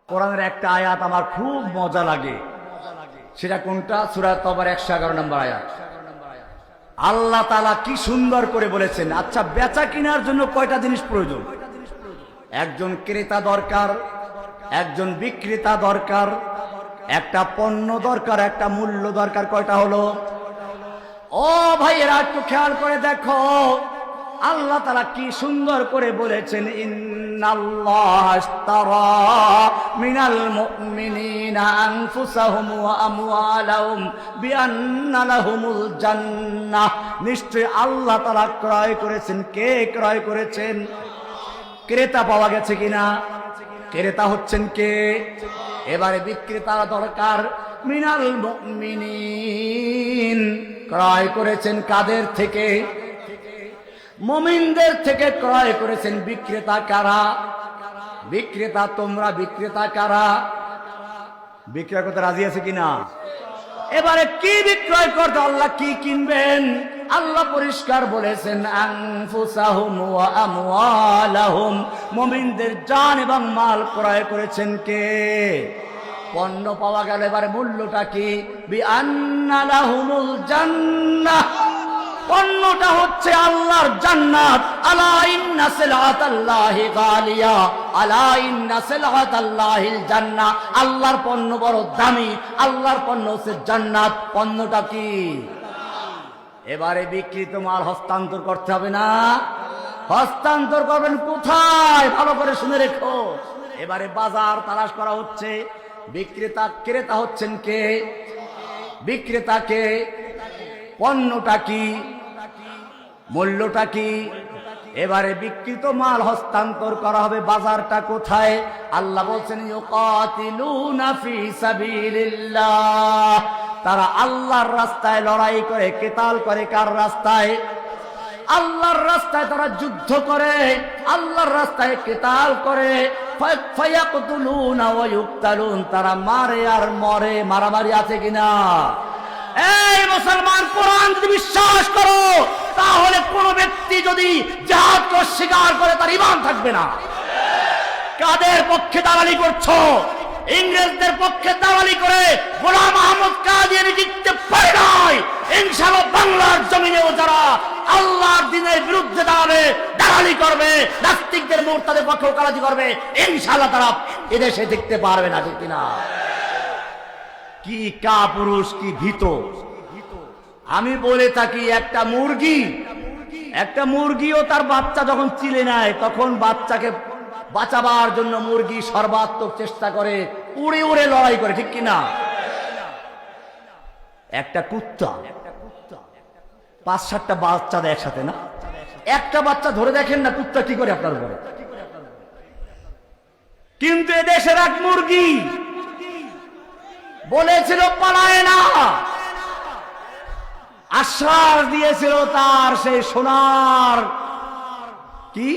কোরআনের একটা আয়াত আমার খুব মজা লাগে। সেটা কোনটা? সূরা তওবার 111 নম্বর আয়াত। আল্লাহ তাআলা কি সুন্দর করে বলেছেন। আচ্ছা, বেচা কেনার জন্য কয়টা জিনিস প্রয়োজন? একজন ক্রেতা দরকার, একজন বিক্রেতা দরকার, একটা পণ্য দরকার, একটা মূল্য দরকার। কয়টা হলো? ও ভাইয়েরা, একটু খেয়াল করে দেখো আল্লাহ তাআলা কি সুন্দর করে বলেছেন, ইন্নাল্লাহা আশতারা মিনাল মুমিনিনা আনফুসাহুম ওয়া আমওয়ালাহুম বিআন্না লাহুমুল জান্নাহ। নিশ্চয় আল্লাহ তাআলা ক্রয় করেছেন। কে ক্রয় করেছেন? ক্রেতা পাওয়া গেছে কিনা? ক্রেতা হচ্ছেন কে? এবারে বিক্রেতা দরকার। মিনাল মুমিনিন, ক্রয় করেছেন কাদের থেকে? মুমিনদের থেকে ক্রয় করেছেন। বিক্রেতা কারা? বিক্রেতা তোমরা। বিক্রেতা কারা? বিক্রয় করতে রাজি আছে কিনা? এবারে কি বিক্রয় করতে? আল্লাহ কি কিনবেন? আল্লাহ পরিষ্কার বলেছেন, আনফুসাহুম ওয়া আমওয়ালাহুম। মুমিনদের জান এবং মাল ক্রয় করেছেন কে? পণ্য পাওয়া গেল। এবারে মূল্যটা কি? বিআন্না লাহুমুল জান্নাহ। পণ্যটা হচ্ছে আল্লাহর জান্নাত। আলা ইন্না সিলআতাল্লাহি গালিয়া, আলা ইন্না সিলআতাল্লাহিল জান্নাহ। আল্লাহর পণ্য বড় দামি, আল্লাহর পণ্য হচ্ছে জান্নাত। পণ্যটা কি? এবারে বিক্রিত মাল হস্তান্তর করতে হবে না? হস্তান্তর করবেন কোথায়? ভালো করে শুনে রেখো। এবারে বাজার তালাশ করা হচ্ছে। বিক্রেতা ক্রেতা হচ্ছেন কে? বিক্রেতা কে? পণ্যটা কি? মূল্যটা কি? এবারে বিক্রিত মাল হস্তান্তর করা হবে। বাজারটা কোথায়? আল্লাহ বলছেন, ইউকাতিলুনা ফি সাবিলিল্লাহ। তারা আল্লাহর রাস্তায় লড়াই করে, কিতাল করে। কার রাস্তায়? আল্লাহর রাস্তায় তারা যুদ্ধ করে, আল্লাহর রাস্তায় কিতাল করে। ফায়াকতুলুনা ওয়া ইউকতালুন, তারা মারে আর মরে। মারামারি আছে কিনা? এই মুসলমান, কোরআন যদি বিশ্বাস করো তাহলে কোন ব্যক্তি যদি জিহাদকে অস্বীকার করে তার ঈমান থাকবে না। কাদের পক্ষে দালালি করছো? ইংরেজদের পক্ষে দালালি করে গোলাম আহমদ কাদিয়ানী জিততে পারে নাই। ইনশাআল্লাহ বাংলার জমিনেও যারা আল্লাহর দ্বীনের বিরুদ্ধে দাঁড়াবে, দালালি করবে, নাস্তিকদের মুরতাদের পক্ষে ওকালতি করবে, ইনশাআল্লাহ তারা এদেশে দেখতে পারবে না। ঠিক না? কি কাপুরুষ, কি ভীত! আমি বলে থাকি, একটা মুরগিও তার বাচ্চা যখন চিলে নেয় তখন বাচ্চাকে বাঁচাবার জন্য মুরগি সর্বাত্মক চেষ্টা করে, উড়ে উড়ে লড়াই করে। ঠিক কিনা? একটা কুত্তা 5-7টা বাচ্চা দেয় একসাথে, না? একটা বাচ্চা ধরে দেখেন না কুত্তা কি করে আপনার উপরে। কিন্তু এদেশের এক মুরগি বলেছিল পালায় না, আশ্বাস দিয়েছিল তার সেই সোনার কি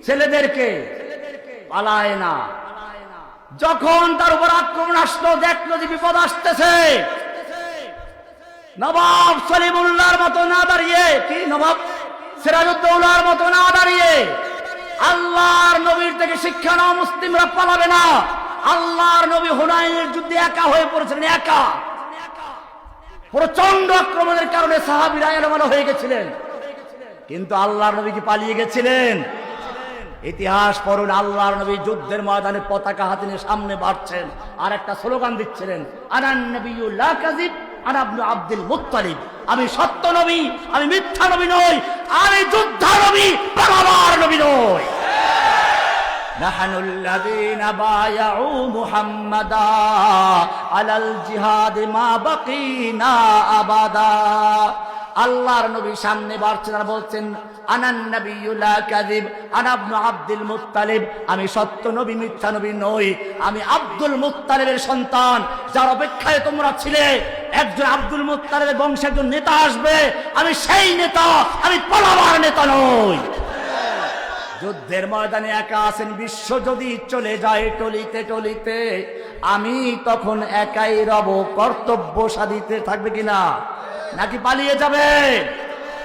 ছেলেদেরকে, পালায় না। যখন তার উপর আক্রমণ আসলো, দেখলো যে বিপদ আসতেছে, নবাব সলিমুল্লাহর মতো না দাঁড়িয়ে, কি নবাব সিরাজউদ্দৌলার মতো না দাঁড়িয়ে, আল্লাহর নবীর থেকে শিক্ষা নাও, মুসলিমরা পালাবে না। আল্লাহর নবী হুনাইনের যুদ্ধে একা হয়ে পড়েছিলেন, একা। প্রচন্ড আক্রমণের কারণে সাহাবীরা এলোমেলো হয়ে গেছিলেন, কিন্তু আল্লাহর নবী কি পালিয়ে গেছিলেন? ইতিহাস পড়ুন। আল্লাহর নবী যুদ্ধের ময়দানে পতাকা হাতে নিয়ে সামনে বাড়ছেন আর একটা স্লোগান দিচ্ছিলেন, আনান নবিয়্যু লা কাযিব আনা ইবনু আব্দুল মুত্তালিব। আমি সত্য নবী, আমি মিথ্যা নবী নই, আমি যোদ্ধা নবী, পালাবার নবী নই। নাহনুল্লাযীনা বায়াউ মুহাম্মাদা আলাল জিহাদি মা বাকিনা আবাদা। আল্লাহর নবী সামনে বাড়ছেন আর বলছেন, আনান নাবিয়্যু লা কাযিব আনা ইবনু আব্দুল মুত্তালিব। আমি সত্য নবী, মিথ্যা নবী নই, আমি আব্দুল মুত্তালিবের সন্তান। যার অপেক্ষায় তোমরা ছিলে একজন আব্দুল মুত্তালিবের বংশে একজন নেতা আসবে, আমি সেই নেতা, আমি পালাবার নেতা নই। যুদ্ধের ময়দানে একা আছেন। বিশ্ব যদি চলে যায় টলিতে টলিতে, আমি তখন একাই রব। কর্তব্য সাধিতে থাকবে কিনা, নাকি পালিয়ে যাবে?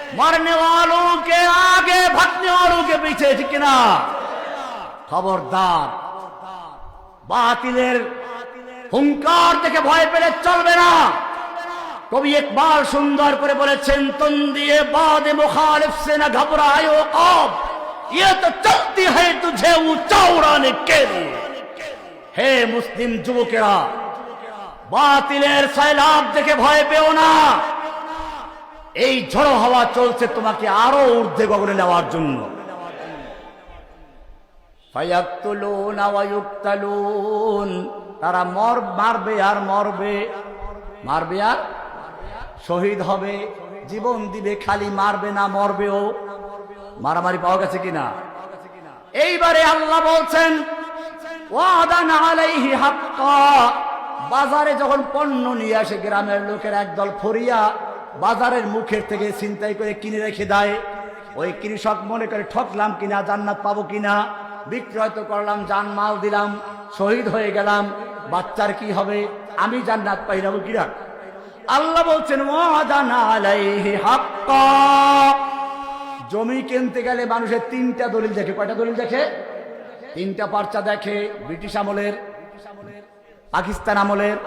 मरने वालों के आगे भागने वालों के पीछे। ठीक ना? खबरदार বাতিলের হুঙ্কার দেখে ভয় পেলে চলবে না। কবি ইকবাল সুন্দর করে বলেছেন, তুম দিয়ে বাদে মুখালিফ সে না ঘবরায় ও কব, ये तो चलती है तुझे ऊंचा उड़ाने के लिए। হে মুসলিম যুবকেরা, বাতিলের সয়লাব দেখে ভয় পেও না। এই ঝড়ো হাওয়া চলছে তোমাকে আরো ঊর্ধ্বে গগনে নেওয়ার জন্য। ফায়াকতুলুনা ওয়া ইউকতালুন, তারা মারবে আর মারবে আর শহীদ হবে, জীবন দিবে, খালি মারবে না মরবেও। মারামারি পাওয়া গেছে কিনা? এইবারে আল্লাহ বলছেন ওয়াদান আলাইহি হাক্কা, বাজারে যখন পণ্য নিয়ে আসে গ্রামের লোকের একদল ফরিয়া বাজারের মুখের থেকে ছিনতাই করে কিনে রেখে দেয়। ওই কৃষক মনে করে ঠকলাম কিনা, জান্নাত পাবো কিনা, বিক্রয় তো করলাম, জানমাল দিলাম, শহীদ হয়ে গেলাম, বাচ্চার কি হবে, আমি জান্নাত পাই না কিনা? আল্লাহ বলছেন ওয়াদান আলাইহি হাক্কা। জমি কিনতে গেলে মানুষের তিনটা দলিল দেখে। কয়টা দলিল দেখে? তিনটা পার্চা দেখে। ব্রিটিশ আমলের, পাকিস্তান আমলের,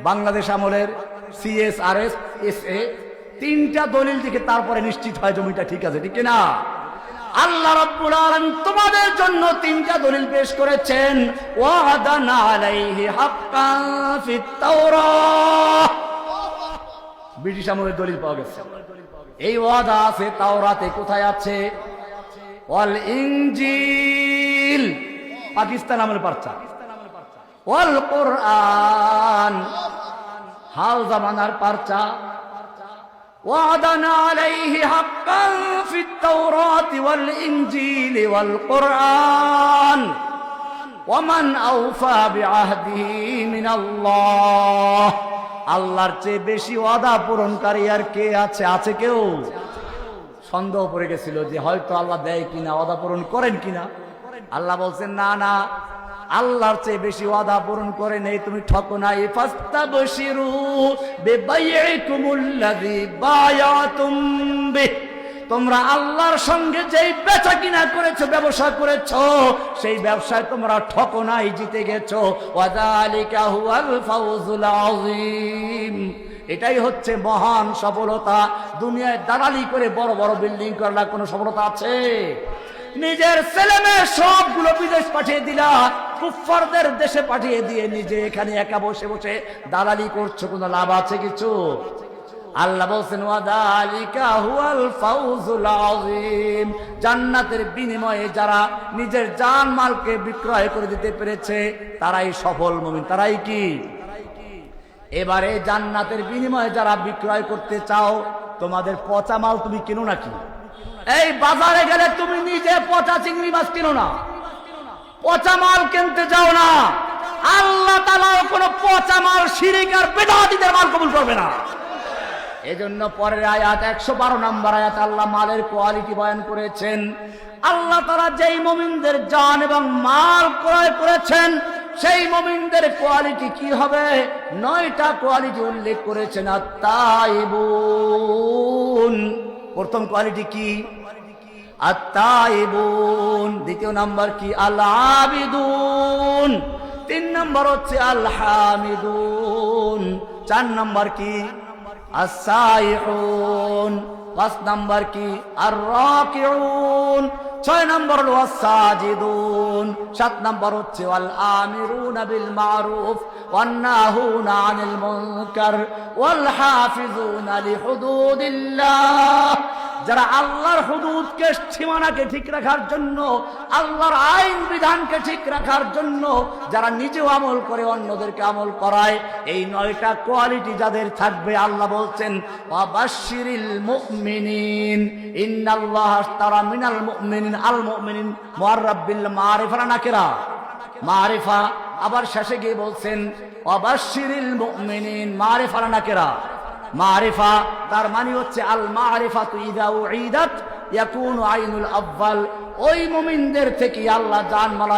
বাংলাদেশ আমলের, CSRS, SA, তিনটা দলিল দেখে তারপরে নিশ্চিত হয় জমিটা ঠিক আছে, ঠিক না? আল্লাহ রাব্বুল আলামিন তোমাদের জন্য তিনটা দলিল পেশ করেছেন। ওয়াদান আলাইহি হাক্কান ফিত তাওরাহ, ব্রিটিশ আমলের দলিল পাওয়া গেছে। এই ওয়াদা আছে তাওরাতে। কোথায় আছে? ওয়াল ইনজিল, পাকিস্তান আমলের পার্চা। ওয়াল কোরআন, হাল জামানার পার্চা। ওয়াদান আলাইহি হাক্কান ফিত তাওরাতি ওয়াল ইনজিলি ওয়াল কোরআন ওয়ামান আওফা বিআহদিহি মিনাল্লাহ। আল্লাহর চেয়ে বেশি ওয়াদা পূরণকারী আর কে আছে? আছে কেউ? সন্দেহ পড়ে গেছিল যে হয়তো আল্লাহ দেয় কিনা, ওয়াদা পূরণ করেন কিনা। আল্লাহ বলছেন না না, আল্লাহর চেয়ে বেশি ওয়াদা পূরণ করে নেই, তুমি ঠকো নাই। ফাস্তাবশিরু বিবাইইকুমুল্লাযী বায়াতুম বিহি, তোমরা আল্লাহর সঙ্গে যেই বেচা কিনা করেছো, ব্যবসা করেছো, সেই ব্যবসায় তোমরা ঠকো নাই, জিতে গেছো। ওয়াযালিকা হুয়াল ফাওজুল আযীম, এটাই হচ্ছে মহান সফলতা। দুনিয়ায় দালালি করে বড় বড় বিল্ডিং করলা, কোনো সফলতা আছে? নিজের ছেলে মেয়ে সবগুলো বিদেশ পাঠিয়ে দিলা, কুফফারদের দেশে পাঠিয়ে দিয়ে নিজে এখানে একা বসে বসে দালালি করছো, কোনো লাভ আছে কিছু? আল্লাহ বলছেন ওয়াযালিকা হুয়াল ফাওজুল আযীম, জান্নাতের বিনিময়ে যারা নিজের জান মালকে বিক্রয় করে দিতে পেরেছে তারাই সফল মুমিন। তারাই কি? এবারে জান্নাতের বিনিময়ে যারা বিক্রয় করতে চাও, তোমাদের পচা মাল তুমি কিনো নাকি? এই বাজারে গেলে তুমি নিজে পচা চিংড়ি মাছ কিনো না, পচা মাল কিনতে যাও না। আল্লাহ তাআলা কোনো পচা মাল, শিরক আর বিদআতীদের মাল কবুল করবে না। এজন্য পরের আয়াত 112 নম্বর আয়াত আল্লাহ মালের কোয়ালিটি বয়ান করেছেন। আল্লাহ তাআলা যেই মুমিনদের জান এবং মাল ক্রয় করেছেন সেই মুমিনদের কোয়ালিটি কি হবে? 9টা কোয়ালিটি উল্লেখ করেছেন। আত-তাইবুন, প্রথম কোয়ালিটি কি? আত-তাইবুন। দ্বিতীয় নাম্বার কি? আল-আবিদুন। 3 নম্বর হচ্ছে আল-হামিদুন। 4 নম্বর কি? as-saihun। 5 নম্বর কি? আর-রাকিউন। 6 নম্বর হলো as-sajidun। 7 নম্বর হচ্ছে ওয়াল আমিরুনা বিল মারুফ ওয়ান নাহুনা আনিল মুনকার ওয়াল হাফিজুনা লিহুদুদিল্লাহ। যারা আল্লাহর হুদুদকে, সীমানাকে ঠিক রাখার জন্য, আল্লাহর আইন বিধানকে ঠিক রাখার জন্য যারা নিজেও আমল করে অন্যদেরকে আমল করায়, এই 9টা কোয়ালিটি যাদের থাকবে, আল্লাহ বলছেন ওয়াবাশশিরিল মুমিনিন ইন্নাল্লাহা আশতারা মিনাল মুমিনিন আল মুমিনিন মুআররাব বিল মারিফা নাকিরা, মারিফা। আবার শেষে গিয়ে বলছেন ওয়াবাশশিরিল মুমিনিন, মারিফা নাকিরা, মারিফা। তার মানে হচ্ছে আল মারিফাতু ইযা উইদাত ইয়াকুনু আইনুল আউয়াল। ওই মুমিনদের থেকে আল্লাহ জান মাল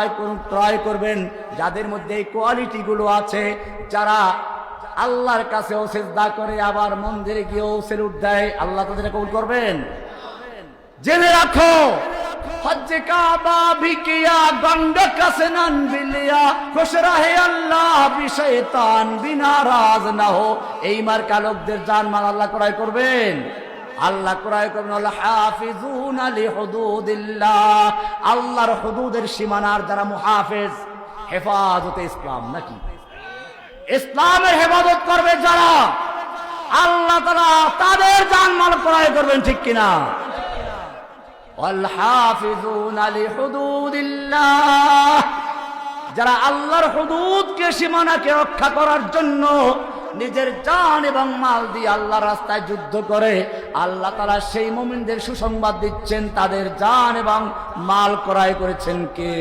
ক্রয় করবেন যাদের মধ্যে এই কোয়ালিটি গুলো আছে, যারা আল্লাহর কাছেও সিজদা করে আবার মন্দিরে গিয়েও সেলুট দেয়, আল্লাহ তাদের কবুল করবেন। জেনে রাখো हज काबा भी किया गंगा का स्नान भी लिया खुश रहे अल्लाह भी शैतान भी नाराज ना हो এই মার্কা লোকদের জানমাল আল্লাহ ক্রয় করবেন আল্লাহ ক্রয় করবেন আল্লাহ হাফিজুনা লিহুদুদিল্লাহ আল্লাহর হুদুদের সীমানার যারা মুহাফিজ হেফাজতে ইসলাম নাকি ইসলামের হেফাজত করবে যারা আল্লাহ তাআলা তাদের জানমাল ক্রয় করবেন ঠিক কিনা ওয়াল-হাফিজুনা লিহুদুদিল্লাহ যারা আল্লাহর হুদুদকে সীমানাকে রক্ষা করার জন্য নিজের জান এবং মাল দিয়ে আল্লাহর রাস্তায় যুদ্ধ করে আল্লাহ তাআলা সেই মুমিনদের সুসংবাদ দিচ্ছেন তাদের জান এবং মাল ক্রয় করেছেন কে